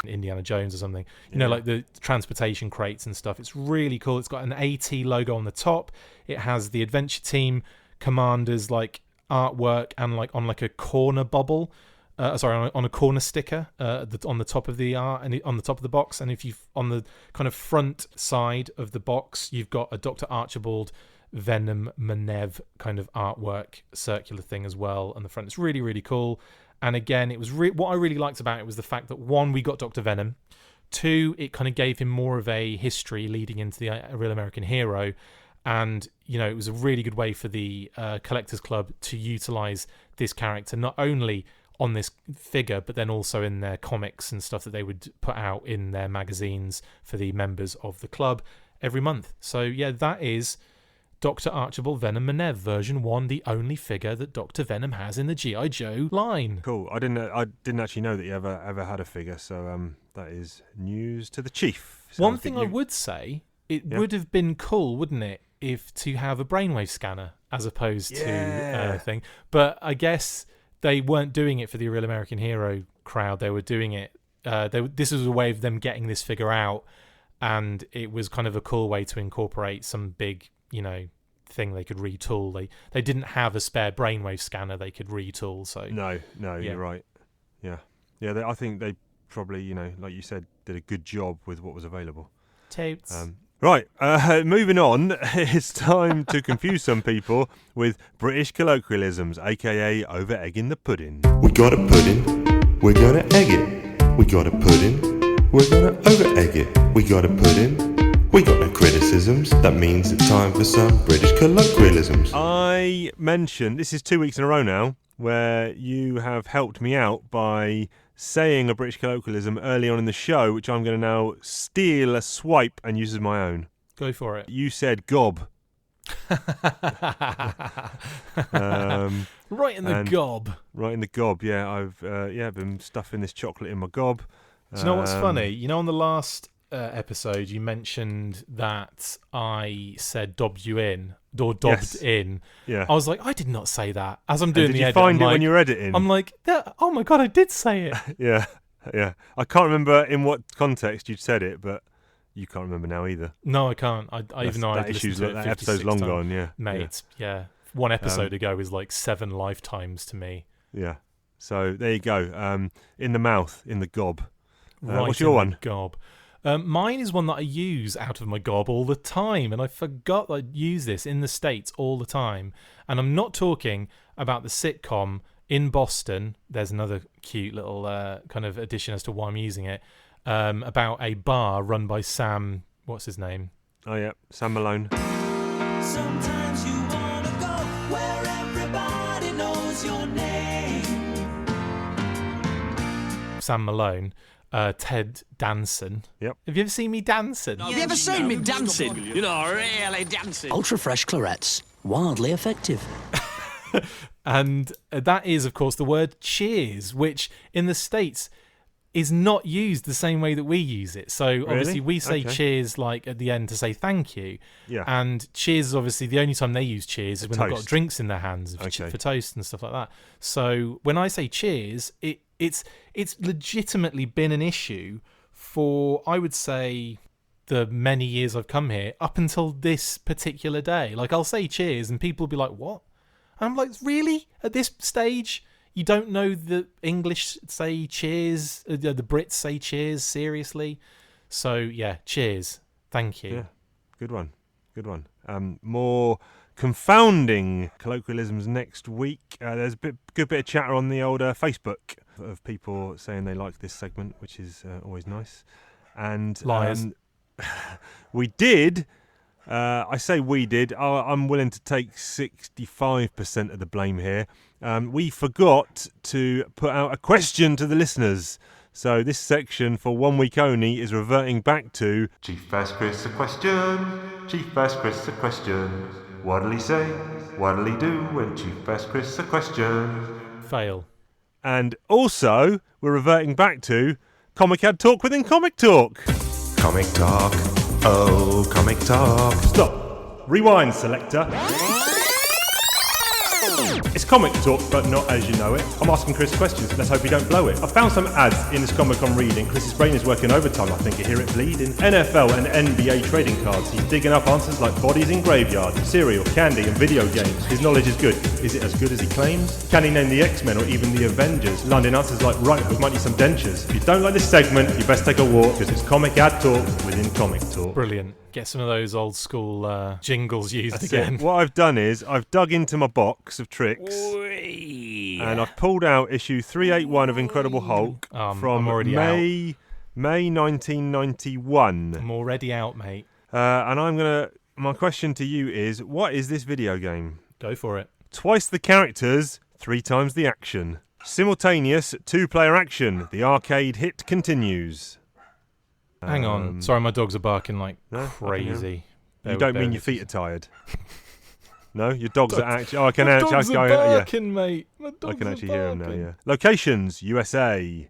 Indiana Jones or something, like the transportation crates and stuff. It's really cool. It's got an AT logo on the top. It has the adventure team commander's like artwork and like on like a corner bubble. On a corner sticker on the top of the art and on the top of the box, and if you on the kind of front side of the box, you've got a Dr. Archibald Venom Manev kind of artwork circular thing as well on the front. It's really, really cool. And again, it was what I really liked about it was the fact that 1, we got Dr. Venom. 2, it kind of gave him more of a history leading into the Real American Hero. And, it was a really good way for the Collectors Club to utilize this character, not only on this figure, but then also in their comics and stuff that they would put out in their magazines for the members of the club every month. So yeah, that is Dr. Archibald Venom Manev version 1, the only figure that Dr. Venom has in the G.I. Joe line. Cool. I didn't actually know that you ever had a figure, so that is news to the chief. So One thing I would say, it would have been cool, wouldn't it, if to have a brainwave scanner as opposed to a thing. But I guess they weren't doing it for the Real American Hero crowd. They were doing it. This was a way of them getting this figure out, and it was kind of a cool way to incorporate some big, thing they could retool. They didn't have a spare brainwave scanner they could retool. So no, you're right. Yeah. I think they probably, like you said, did a good job with what was available. Totes. Right, moving on, it's time to confuse some people with British colloquialisms, aka over-egging the pudding. We got a pudding, we're gonna egg it. We got a pudding, we're gonna over-egg it. We got a pudding, we got no criticisms. That means it's time for some British colloquialisms. I mentioned, this is 2 weeks in a row now, where you have helped me out by saying a British colloquialism early on in the show, which I'm going to now steal a swipe and use as my own. Go for it. You said gob. Right in the gob. Right in the gob, yeah. I've been stuffing this chocolate in my gob. Do you know what's funny? On the last episode, you mentioned that I said dobbed you in, or dobbed in. Yeah. I was like, I did not say that. As I'm doing the edit, did you find it when you were editing? I'm like, oh my God, I did say it. Yeah. I can't remember in what context you said it, but you can't remember now either. No, I can't. I even know I've listened to it that episode's long gone, yeah. Mate, yeah. One episode ago is like 7 lifetimes to me. Yeah. So there you go. In the mouth, in the gob. Right, what's your one? Gob. Mine is one that I use out of my gob all the time, and I forgot that I use this in the States all the time. And I'm not talking about the sitcom In Boston. There's another cute little kind of addition as to why I'm using it, about a bar run by Sam, what's his name? Oh yeah, Sam Malone. Sometimes you wanna go where everybody knows your name. Sam Malone. Ted Danson. Yep. Have you ever seen me dancing? Have you ever seen me dancing? Really dancing. Ultra fresh clarets, wildly effective. And that is, of course, the word cheers, which in the States is not used the same way that we use it. So obviously we say cheers like at the end to say thank you. Yeah. And cheers is obviously the only time they use cheers is when they've got toast. drinks in their hands for toast and stuff like that. So when I say cheers, it's legitimately been an issue for, I would say, the many years I've come here up until this particular day. Like I'll say cheers and people will be like, what? And I'm like, really? At this stage, You don't know the English say cheers, the Brits say cheers, seriously. So, yeah, cheers. Thank you. Yeah, good one. More confounding colloquialisms next week. There's a good bit of chatter on the old Facebook of people saying they like this segment, which is always nice. And liars. We did. I say we did. I'm willing to take 65% of the blame here. We forgot to put out a question to the listeners. So this section, for 1 week only, is reverting back to Chief asked Chris a question. Chief asked Chris a question. What'll he say? What'll he do when Chief asked Chris a question? Fail. And also, we're reverting back to Comic Ad Talk within Comic Talk. Comic talk. Oh, comic talk. Stop. Rewind, selector. It's Comic Talk, but not as you know it. I'm asking Chris questions. Let's hope we don't blow it. I found some ads in this comic I'm reading. Chris's brain is working overtime. I think I hear it bleeding. NFL and NBA trading cards. He's digging up answers like bodies in graveyards, cereal, candy, and video games. His knowledge is good. Is it as good as he claims? Can he name the X-Men or even the Avengers? Landing answers like, right, we might need some dentures. If you don't like this segment, you best take a walk, because it's Comic Ad Talk within Comic Talk. Brilliant. Get some of those old school jingles used That's again. What I've done is I've dug into my box of tricks and I've pulled out issue 381 of Incredible Hulk from May 1991. I'm already out, mate. And my question to you is, what is this video game? Go for it. Twice the characters, 3 times the action. Simultaneous 2-player action. The arcade hit continues. Hang on. Sorry, my dogs are barking like No, crazy. You don't mean your feet are tired? No, your dogs are actually. Oh, I can my actually. dogs are barking, mate. My I dogs can are actually hear them now. barking. Yeah. Locations: USA,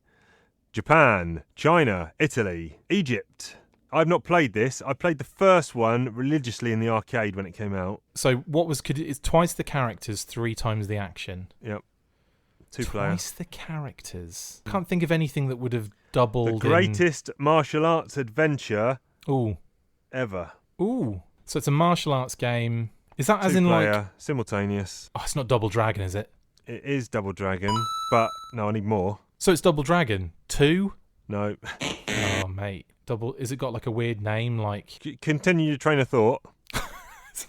Japan, China, Italy, Egypt. I've not played this. I played the first one religiously in the arcade when it came out. So what was? It's twice the characters, 3 times the action. Yep. 2-player. Twice the characters. Can't think of anything that would have doubled. The greatest martial arts adventure ever. Ooh. So it's a martial arts game. Is that as in like simultaneous? Oh, it's not Double Dragon, is it? It is Double Dragon, but no, I need more. So it's Double Dragon 2? No. Oh, mate. Is it got like a weird name like Continue your train of thought.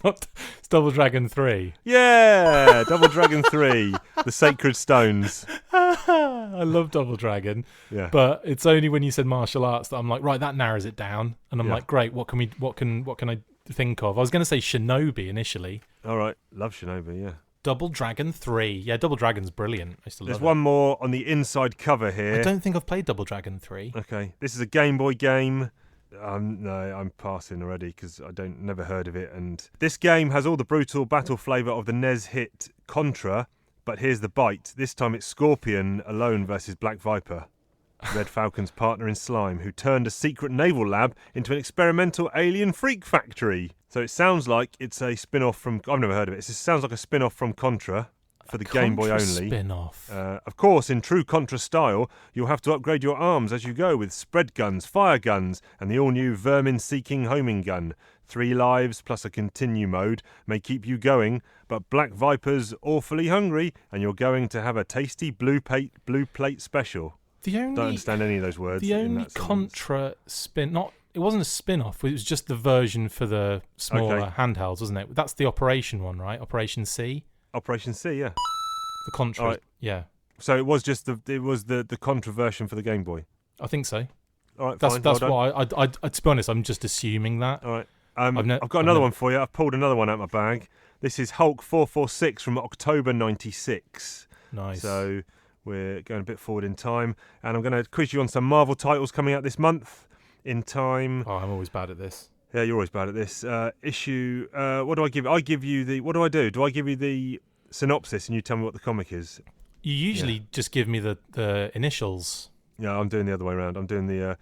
It's Double Dragon 3. Yeah, Double Dragon 3, The Sacred Stones. I love Double Dragon. Yeah. But it's only when you said martial arts that I'm like, right, that narrows it down. And I'm like, great, what can I think of? I was going to say Shinobi initially. All right, love Shinobi, yeah. Double Dragon 3. Yeah, Double Dragon's brilliant. I still love it. There's one more on the inside cover here. I don't think I've played Double Dragon 3. Okay, this is a Game Boy game. No, I'm passing already because I never heard of it. And this game has all the brutal battle flavour of the NES hit Contra, but here's the bite. This time it's Scorpion alone versus Black Viper, Red Falcon's partner in slime, who turned a secret naval lab into an experimental alien freak factory. So it sounds like it's a spin-off from... I've never heard of it. It sounds like a spin-off from Contra. For the Game Boy only. Spin-off. Of course, in true Contra style, you'll have to upgrade your arms as you go with spread guns, fire guns, and the all-new vermin-seeking homing gun. 3 lives plus a continue mode may keep you going, but Black Viper's awfully hungry, and you're going to have a tasty blue plate special. Don't understand any of those words. The only Contra it wasn't a spin-off. It was just the version for the smaller handhelds, wasn't it? That's the Operation one, right? Operation C. Operation C, yeah. The Contra, right. Yeah. So it was just the Contra version for the Game Boy. I think so. All right, that's fine. That's why I to be honest, I'm just assuming that. All right. I've got another one for you. I've pulled another one out of my bag. This is Hulk 446 from October '96. Nice. So we're going a bit forward in time, and I'm going to quiz you on some Marvel titles coming out this month in time. Oh, I'm always bad at this. Yeah, you're always bad at this. Issue. What do I give? I give you the. What do I do? Do I give you the synopsis and you tell me what the comic is? You usually just give me the initials. Yeah, I'm doing the other way around. I'm doing the.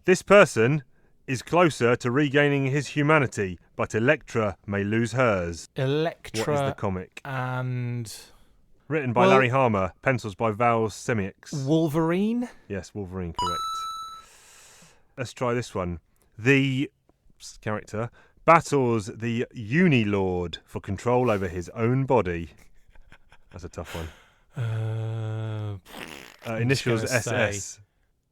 This person is closer to regaining his humanity, but Elektra may lose hers. Elektra. What is the comic? And. Written by Larry Harmer, pencils by Val Semix. Wolverine? Yes, Wolverine, correct. Let's try this one. The character battles the Unilord for control over his own body. That's a tough one. Initials just gonna SS.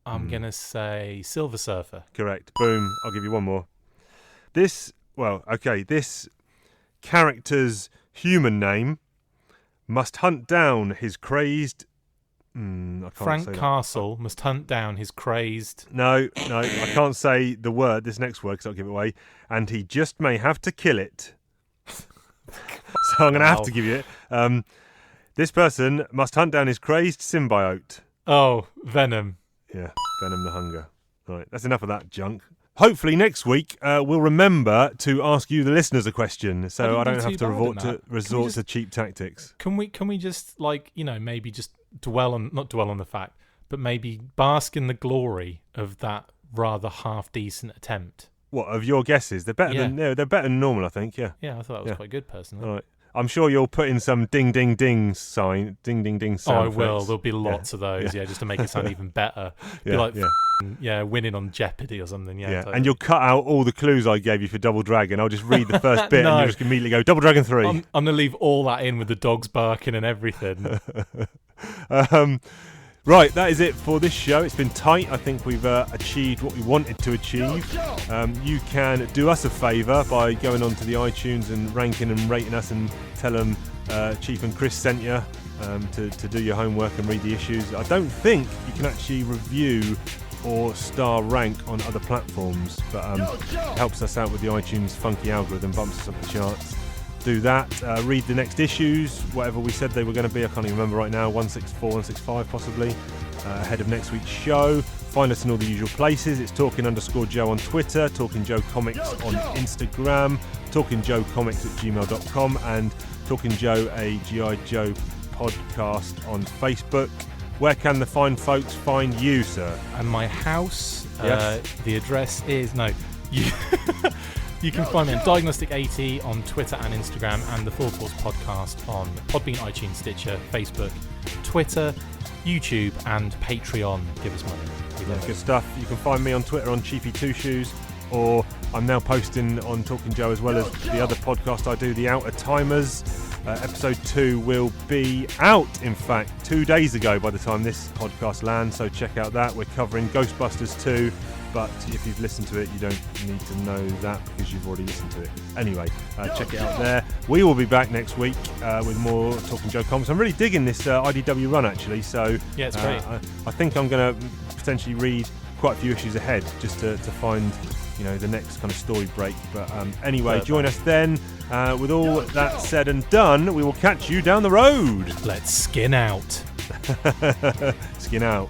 I'm going to say Silver Surfer. Correct. Boom. I'll give you one more. This character's human name must hunt down his crazed... I can't Frank say that. Castle must hunt down his crazed... No, I can't say the word, this next word, because I'll give it away. And he just may have to kill it. So I'm going to have to give you it. This person must hunt down his crazed symbiote. Oh, Venom. Yeah, Venom the Hunger. Right, that's enough of that junk. Hopefully next week we'll remember to ask you, the listeners, a question, so I don't have to resort to cheap tactics. Can we just, like, you know, maybe just not dwell on the fact, but maybe bask in the glory of that rather half decent attempt? What, of your guesses? They're better they're better than normal, I think. Yeah. Yeah, I thought that was quite good, personally. All right. I'm sure you'll put in some ding ding ding sound Oh, I will. effects. There'll be lots of those, just to make it sound even better. Be like, winning on Jeopardy or something. Yeah, totally. And you'll cut out all the clues I gave you for Double Dragon. I'll just read the first bit and you'll just immediately go, Double Dragon 3. I'm going to leave all that in with the dogs barking and everything. Right, that is it for this show. It's been tight. I think we've achieved what we wanted to achieve. You can do us a favour by going onto the iTunes and ranking and rating us, and tell them Chief and Chris sent you to do your homework and read the issues. I don't think you can actually review or star rank on other platforms, but it helps us out with the iTunes funky algorithm, bumps us up the charts. Do that, read the next issues, whatever we said they were going to be. I can't even remember right now. 164, 165 possibly, ahead of next week's show. Find us in all the usual places. It's Talking_Joe on Twitter, Talking Joe Comics on Instagram, TalkingJoeComics@gmail.com, and Talking Joe, a G.I. Joe podcast on Facebook. Where can the fine folks find you, sir? And my house, Yes. the address is... You can find me on Diagnostic80 on Twitter and Instagram, and the Full Force Podcast on Podbean, iTunes, Stitcher, Facebook, Twitter, YouTube, and Patreon. Give us money. We love Good it. stuff. You can find me on Twitter on Cheapy2Shoes, or I'm now posting on Talking Joe as well as the other podcast I do, The Outer Timers. Episode 2 will be out, in fact, 2 days ago by the time this podcast lands, so check out that. We're covering Ghostbusters 2. But if you've listened to it, you don't need to know that because you've already listened to it. Anyway, check it out there. We will be back next week with more Talking Joe Comics. I'm really digging this IDW run, actually. So yeah, it's great. I think I'm going to potentially read quite a few issues ahead just to find, the next kind of story break. But anyway, join us then. With all that said and done, we will catch you down the road. Let's skin out. Skin out.